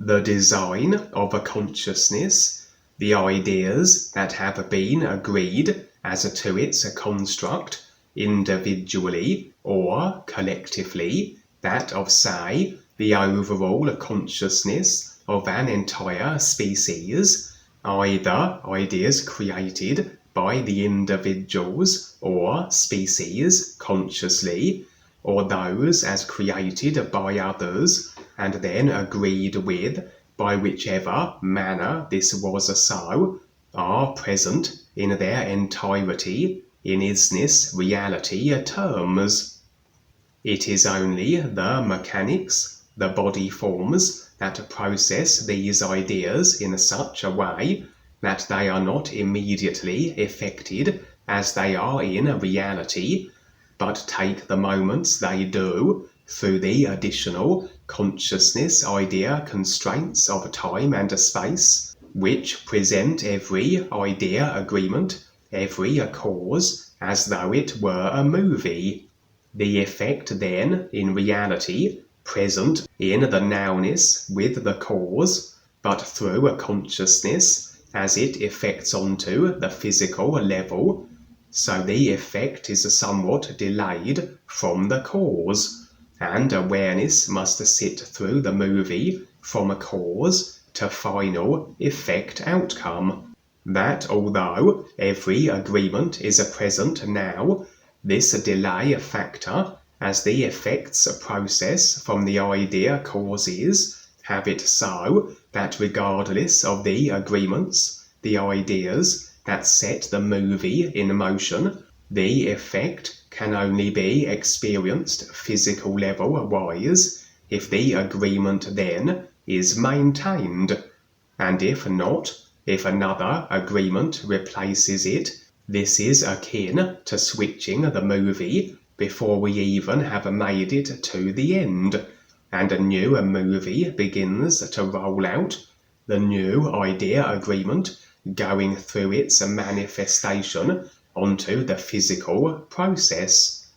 The design of a consciousness, the ideas that have been agreed as to its construct, individually or collectively, that of, say, the overall consciousness of an entire species, either ideas created by the individuals or species consciously, or those as created by others and then agreed with by whichever manner this was so, are present in their entirety in isness reality terms. It is only the mechanics, the body forms, that process these ideas in such a way that they are not immediately effected as they are in reality, but take the moments they do through the additional consciousness idea constraints of time and space, which present every idea agreement, every cause, as though it were a movie. The effect then, in reality, present in the nowness with the cause, but through a consciousness as it effects onto the physical level, so the effect is somewhat delayed from the cause, and awareness must sit through the movie from a cause to final effect outcome. That although every agreement is present now, this delay factor, as the effects process from the idea causes, have it so that regardless of the agreements, the ideas that set the movie in motion, the effect can only be experienced physical level wise if the agreement then is maintained, and if not, if another agreement replaces it, this is akin to switching the movie before we even have made it to the end, and a new movie begins to roll out, the new idea agreement going through its manifestation onto the physical process.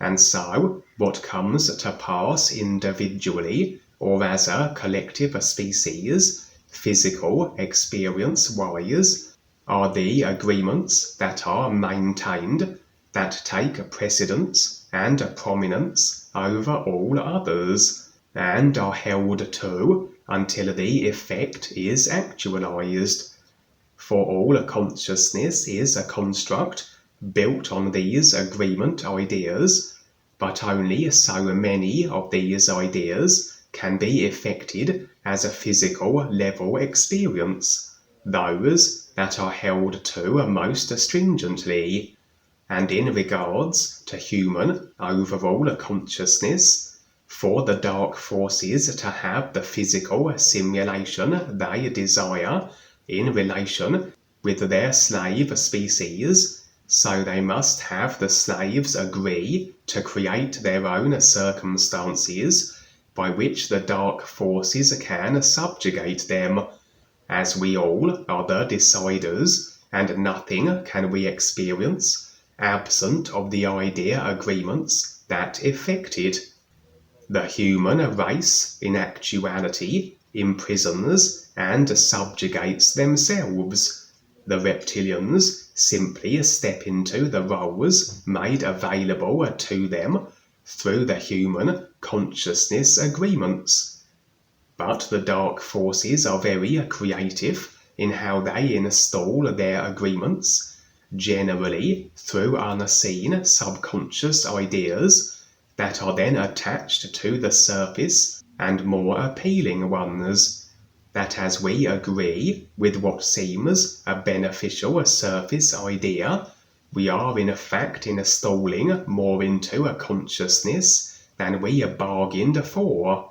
And so, what comes to pass individually or as a collective species, physical experience-wise, are the agreements that are maintained, that take precedence and prominence over all others, and are held to until the effect is actualized. For all consciousness is a construct built on these agreement ideas, but only so many of these ideas can be effected as a physical level experience, those that are held to most stringently. And in regards to human overall consciousness, for the dark forces to have the physical simulation they desire in relation with their slave species, so they must have the slaves agree to create their own circumstances by which the dark forces can subjugate them, as we all are the deciders, and nothing can we experience absent of the idea agreements that effect it. The human race, in actuality, imprisons and subjugates themselves. The reptilians simply step into the roles made available to them through the human consciousness agreements. But the dark forces are very creative in how they install their agreements, generally through unseen subconscious ideas that are then attached to the surface and more appealing ones, that as we agree with what seems a beneficial surface idea, we are in fact installing more into a consciousness than we bargained for.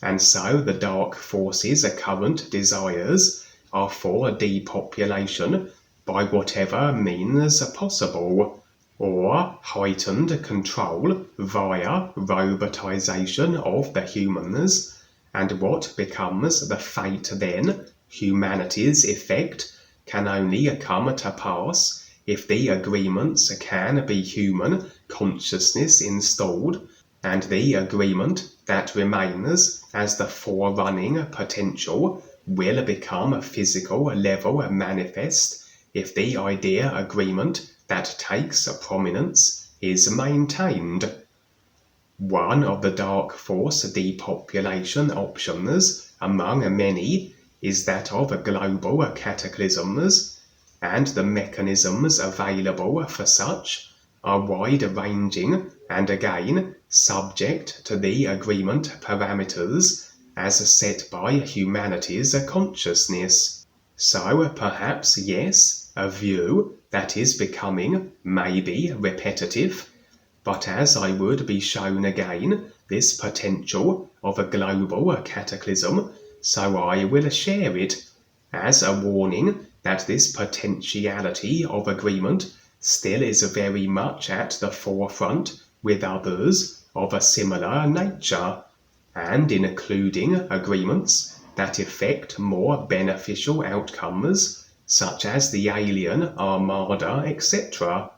And so the dark forces' current desires are for depopulation by whatever means possible, or heightened control via robotization of the humans, and what becomes the fate then, humanity's effect, can only come to pass if the agreements can be human consciousness installed, and the agreement that remains as the forerunning potential will become a physical level manifest if the idea agreement that takes prominence is maintained. One of the dark force depopulation options among many is that of global cataclysms, and the mechanisms available for such are wide-ranging and again subject to the agreement parameters as set by humanity's consciousness. So perhaps, yes, a view that is becoming maybe repetitive, but as I would be shown again this potential of a global cataclysm, so I will share it, as a warning that this potentiality of agreement still is very much at the forefront with others of a similar nature, and including agreements that effect more beneficial outcomes, such as the alien armada, etc.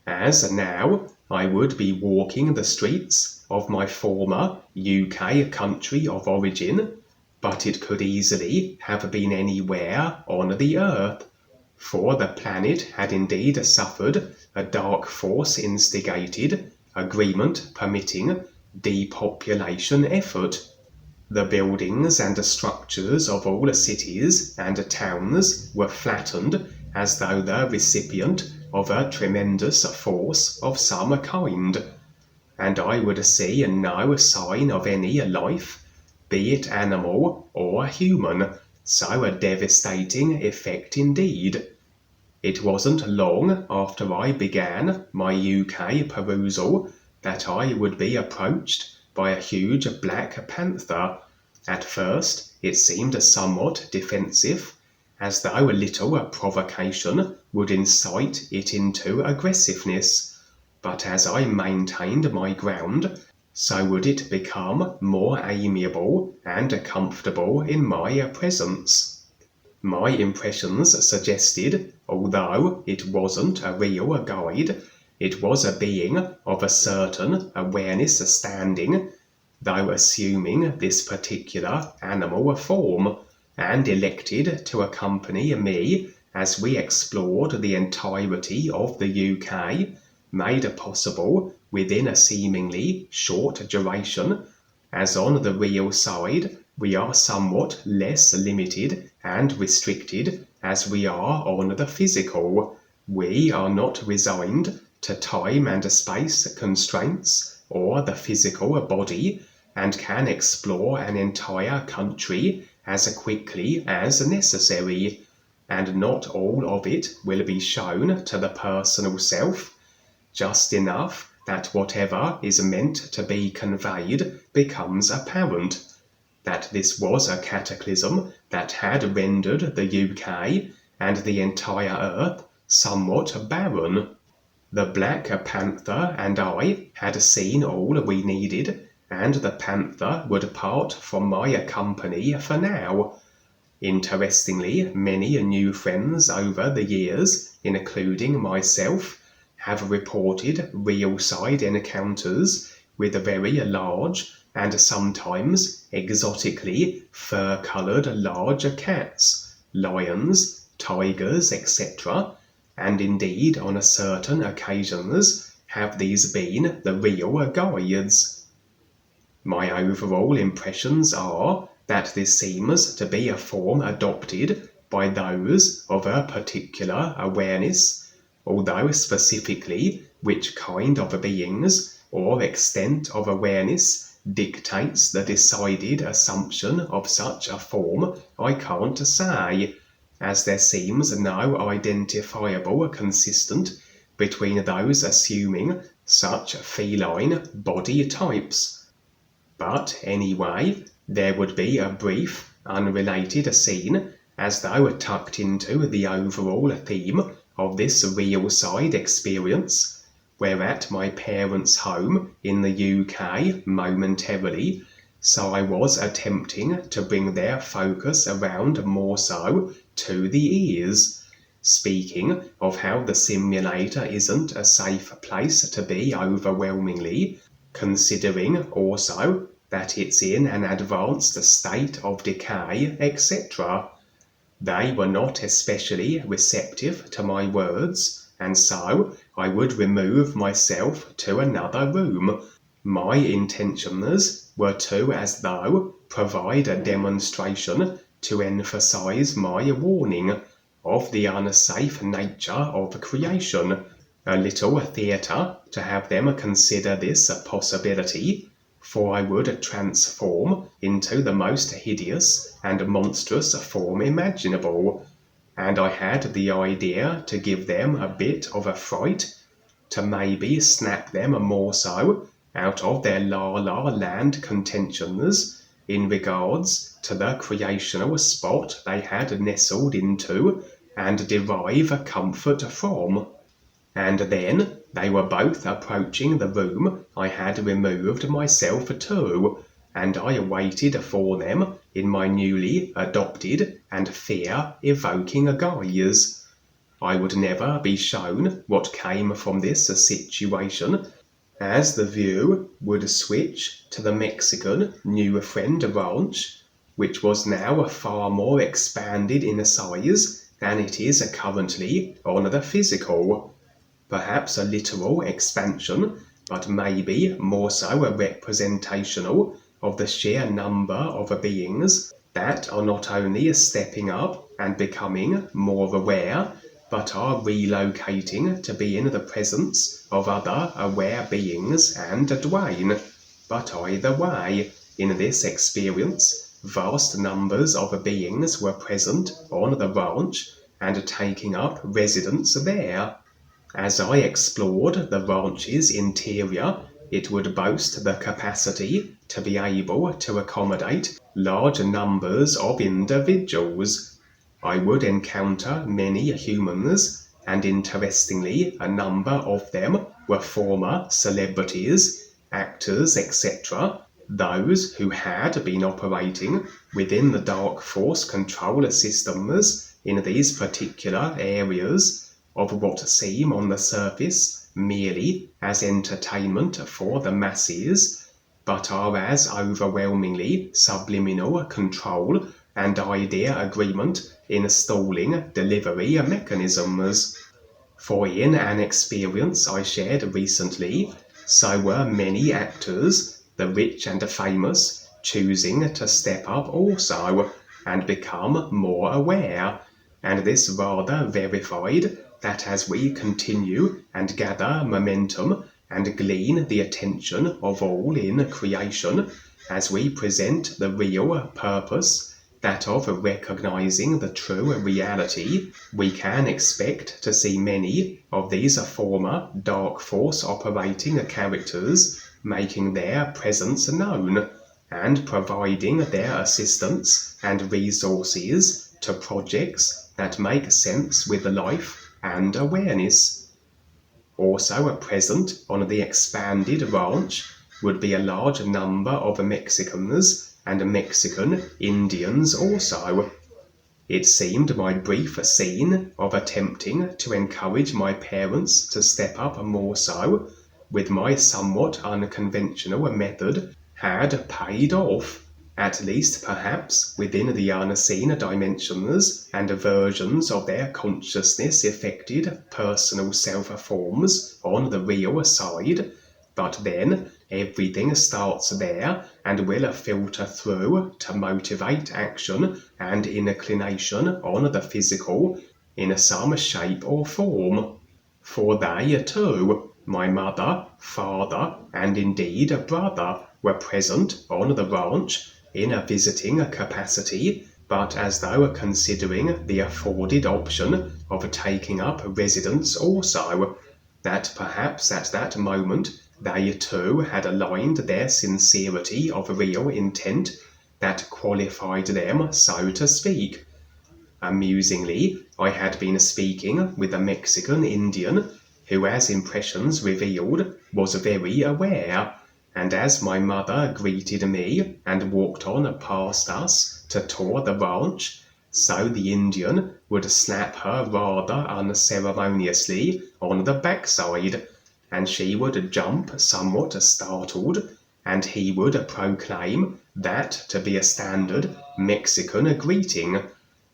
As now I would be walking the streets of my former UK country of origin, but it could easily have been anywhere on the earth, for the planet had indeed suffered a dark force instigated, agreement permitting, depopulation effort. The buildings and structures of all cities and towns were flattened as though the recipient of a tremendous force of some kind, and I would see no sign of any life, be it animal or human, so a devastating effect indeed. It wasn't long after I began my UK perusal that I would be approached by a huge black panther. At first it seemed somewhat defensive, as though a little provocation would incite it into aggressiveness, but as I maintained my ground, so would it become more amiable and comfortable in my presence. My impressions suggested, although it wasn't a real guide, it was a being of a certain awareness standing, though assuming this particular animal form, and elected to accompany me as we explored the entirety of the UK, made possible within a seemingly short duration, as on the real side we are somewhat less limited and restricted as we are on the physical. We are not resigned to time and space constraints or the physical body, and can explore an entire country as quickly as necessary, and not all of it will be shown to the personal self, just enough that whatever is meant to be conveyed becomes apparent, that this was a cataclysm that had rendered the UK and the entire earth somewhat barren. The Black Panther and I had seen all we needed, and the panther would part from my company for now. Interestingly, many new friends over the years, including myself, have reported real side encounters with very large and sometimes exotically fur-coloured large cats, lions, tigers, etc., and indeed on certain occasions have these been the real guides. My overall impressions are that this seems to be a form adopted by those of a particular awareness, although specifically which kind of beings or extent of awareness dictates the decided assumption of such a form I can't say, as there seems no identifiable consistent between those assuming such feline body types. But anyway, there would be a brief, unrelated scene, as though tucked into the overall theme of this real side experience, where at my parents' home in the UK momentarily, so I was attempting to bring their focus around more so to the ears, speaking of how the simulator isn't a safe place to be overwhelmingly, considering also that it's in an advanced state of decay, etc. They were not especially receptive to my words, and so I would remove myself to another room. My intentions were to, as though, provide a demonstration to emphasize my warning of the unsafe nature of creation, a little theatre to have them consider this a possibility, for I would transform into the most hideous and monstrous form imaginable, and I had the idea to give them a bit of a fright, to maybe snap them more so out of their la-la land contentions in regards to the creational spot they had nestled into and derive comfort from. And then they were both approaching the room I had removed myself to, and I waited for them in my newly adopted and fear-evoking guise. I would never be shown what came from this situation, as the view would switch to the Mexican New Friend Ranch, which was now far more expanded in size than it is currently on the physical. Perhaps a literal expansion, but maybe more so a representational of the sheer number of beings that are not only stepping up and becoming more aware, but are relocating to be in the presence of other aware beings and Duane. But either way, in this experience, vast numbers of beings were present on the ranch and taking up residence there. As I explored the ranch's interior, it would boast the capacity to be able to accommodate large numbers of individuals. I would encounter many humans, and interestingly, a number of them were former celebrities, actors, etc., those who had been operating within the dark force control systems in these particular areas of what seem on the surface merely as entertainment for the masses, but are as overwhelmingly subliminal control and idea agreement installing delivery mechanisms. For in an experience I shared recently, so were many actors, the rich and famous, choosing to step up also and become more aware, and this rather verified that as we continue and gather momentum and glean the attention of all in creation, as we present the real purpose, that of recognizing the true reality, we can expect to see many of these former dark force operating characters making their presence known and providing their assistance and resources to projects that make sense with life and awareness. Also present on the expanded ranch would be a large number of Mexicans and Mexican Indians also. It seemed my brief scene of attempting to encourage my parents to step up more so with my somewhat unconventional method had paid off, at least perhaps within the unseen dimensions and versions of their consciousness affected personal self-forms on the real side. But then everything starts there and will filter through to motivate action and inclination on the physical in some shape or form. For they too, my mother, father, and indeed brother, were present on the ranch in a visiting capacity, but as though considering the afforded option of taking up residence also, that perhaps at that moment they too had aligned their sincerity of real intent that qualified them, so to speak. Amusingly, I had been speaking with a Mexican Indian who, as impressions revealed, was very aware, and as my mother greeted me and walked on past us to tour the ranch, so the Indian would slap her rather unceremoniously on the backside, and she would jump somewhat startled, and he would proclaim that to be a standard Mexican greeting.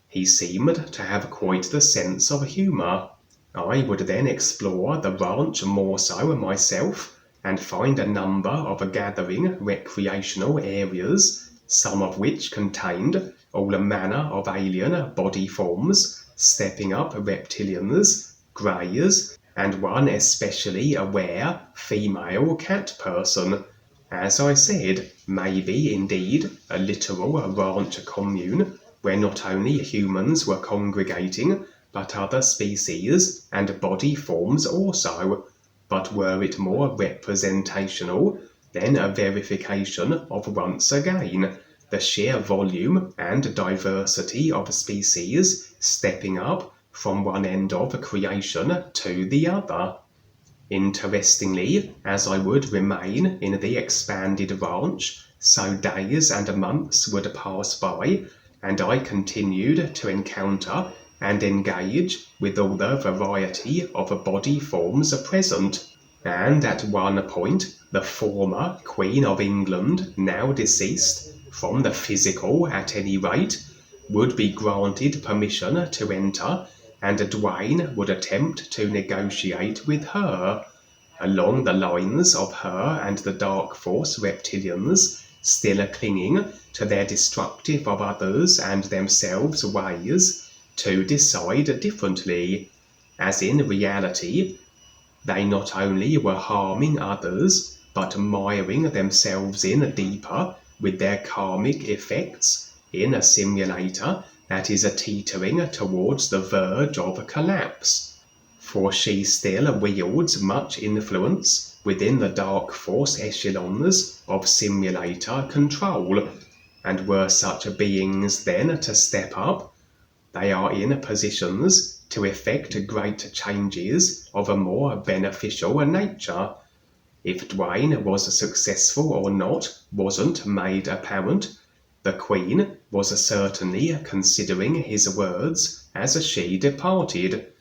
He seemed to have quite the sense of humour. I would then explore the ranch more so myself, and find a number of gathering recreational areas, some of which contained all manner of alien body forms, StepUP reptilians, greys, and one especially aware female cat person. As I said, maybe indeed a literal ranch commune, where not only humans were congregating, but other species and body forms also. But were it more representational, then a verification of once again the sheer volume and diversity of species stepping up from one end of creation to the other. Interestingly, as I would remain in the expanded ranch, so days and months would pass by, and I continued to encounter and engage with all the variety of body forms present, and at one point the former Queen of England, now deceased, from the physical at any rate, would be granted permission to enter, and Duane would attempt to negotiate with her, along the lines of her and the Dark Force reptilians still clinging to their destructive of others and themselves ways, to decide differently, as in reality they not only were harming others, but miring themselves in deeper with their karmic effects in a simulator that is teetering towards the verge of collapse. For she still wields much influence within the Dark Force echelons of simulator control, and were such beings then to step up, they are in positions to effect great changes of a more beneficial nature. If Duane was successful or not wasn't made apparent. The Queen was certainly considering his words as she departed,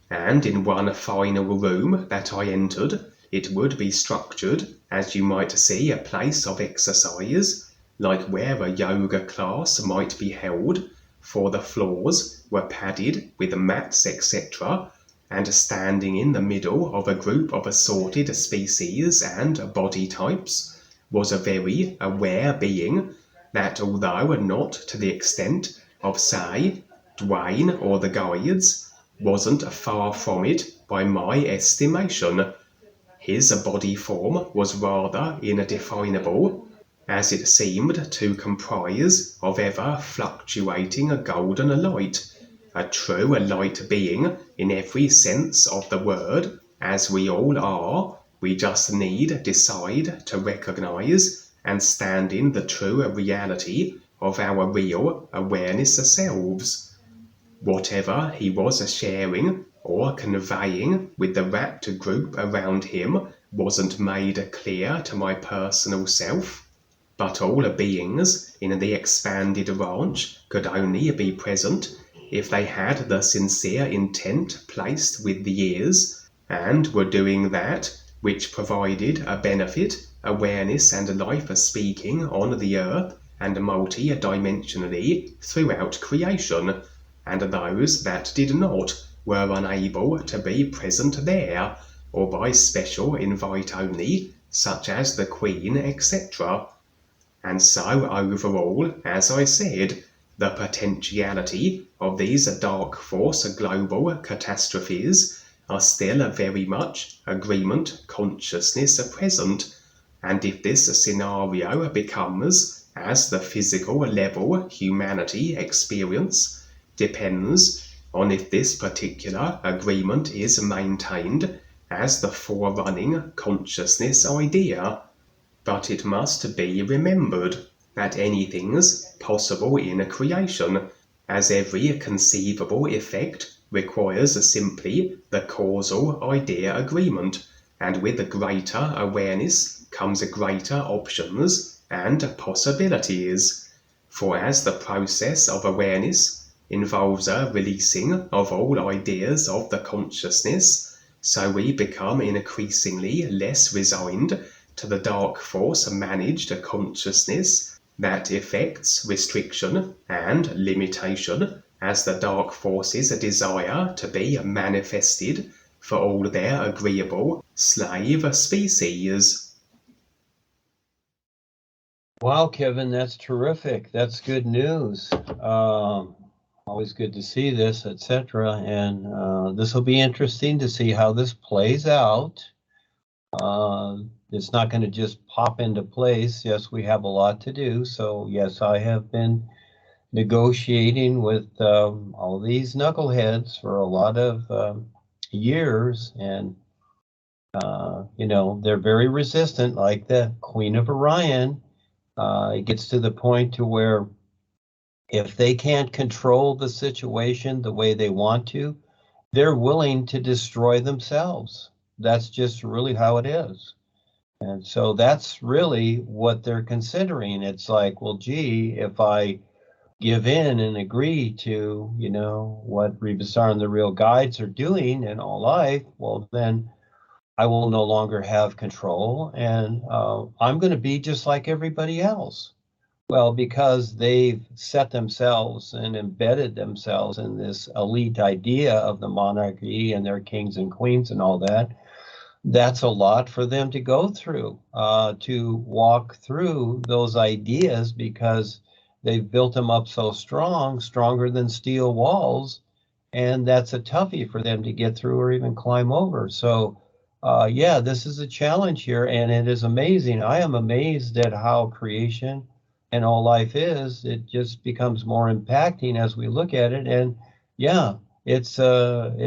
and in one final room that I entered, it would be structured as you might see a place of exercise, like where a yoga class might be held, for the floors were padded with mats etc., and standing in the middle of a group of assorted species and body types was a very aware being that, although not to the extent of, say, Duane or the guides, wasn't far from it by my estimation. His body form was rather indefinable, as it seemed to comprise of ever fluctuating golden light, a true light being in every sense of the word, as we all are. We just need decide to recognize and stand in the true reality of our real awareness selves. Whatever he was sharing or conveying with the rapt group around him wasn't made clear to my personal self, but all beings in the expanded ranch could only be present if they had the sincere intent placed with the ears, and were doing that which provided a benefit, awareness and life speaking on the earth and multi-dimensionally throughout creation, and those that did not were unable to be present there, or by special invite only, such as the Queen etc. And so overall, as I said, the potentiality of these Dark Force global catastrophes are still very much agreement consciousness present, and if this scenario becomes as the physical level humanity experience, depends on if this particular agreement is maintained as the forerunning consciousness idea. But it must be remembered that anything's possible in creation, as every conceivable effect requires simply the causal idea agreement, and with greater awareness comes greater options and possibilities. For as the process of awareness involves a releasing of all ideas of the consciousness, so we become increasingly less resigned to the dark force managed consciousness that effects restriction and limitation as the dark forces desire to be manifested for all their agreeable slave species. Wow, Kevin, that's terrific. That's good news. Always good to see this, etc. And this will be interesting to see how this plays out. It's not going to just pop into place. Yes, we have a lot to do. So yes, I have been negotiating with all these knuckleheads for a lot of years, and you know, they're very resistant, like the Queen of Orion. It gets to the point to where if they can't control the situation the way they want to, they're willing to destroy themselves. That's just really how it is. And so that's really what they're considering. It's like, well, gee, if I give in and agree to, you know, what REBISAR and the Real Guides are doing in all life, well, then I will no longer have control, and I'm going to be just like everybody else. Well, because they've set themselves and embedded themselves in this elite idea of the monarchy and their kings and queens and all that, that's a lot for them to go through, to walk through those ideas, because they've built them up so strong, stronger than steel walls, and that's a toughie for them to get through or even climb over. So yeah, this is a challenge here, and it is amazing. I am amazed at how creation and all life is. It just becomes more impacting as we look at it. And yeah, it's an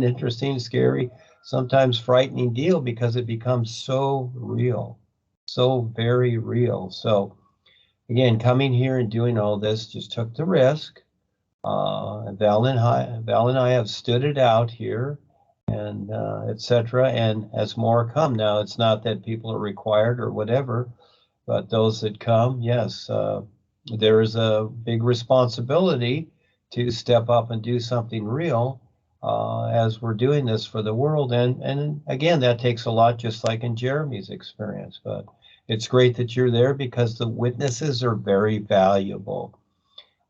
interesting, scary, sometimes frightening deal, because it becomes so real, so very real. So again, coming here and doing all this just took the risk. Val and I have stood it out here, and etc. And as more come, now it's not that people are required or whatever, but those that come, yes, there is a big responsibility to step up and do something real as we're doing this for the world. And again, that takes a lot, just like in Jeremy's experience. But it's great that you're there, because the witnesses are very valuable.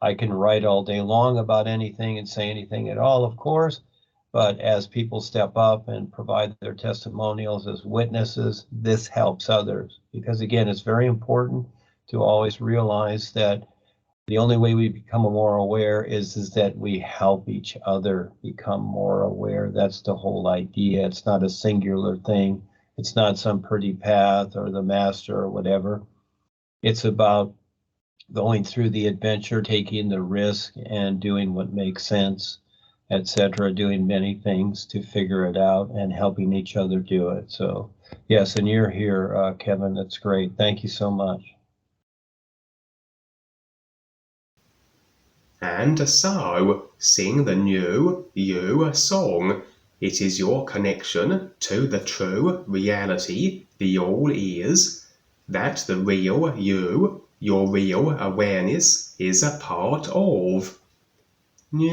I can write all day long about anything and say anything at all, of course, but as people step up and provide their testimonials as witnesses, this helps others. Because again, it's very important to always realize that the only way we become more aware is that we help each other become more aware. That's the whole idea. It's not a singular thing. It's not some pretty path or the master or whatever. It's about going through the adventure, taking the risk, and doing what makes sense, etc., doing many things to figure it out and helping each other do it. So yes, and you're here, Kevin. That's great. Thank you so much. And so, sing the new you song. It is your connection to the true reality, the all is, that the real you, your real awareness, is a part of. New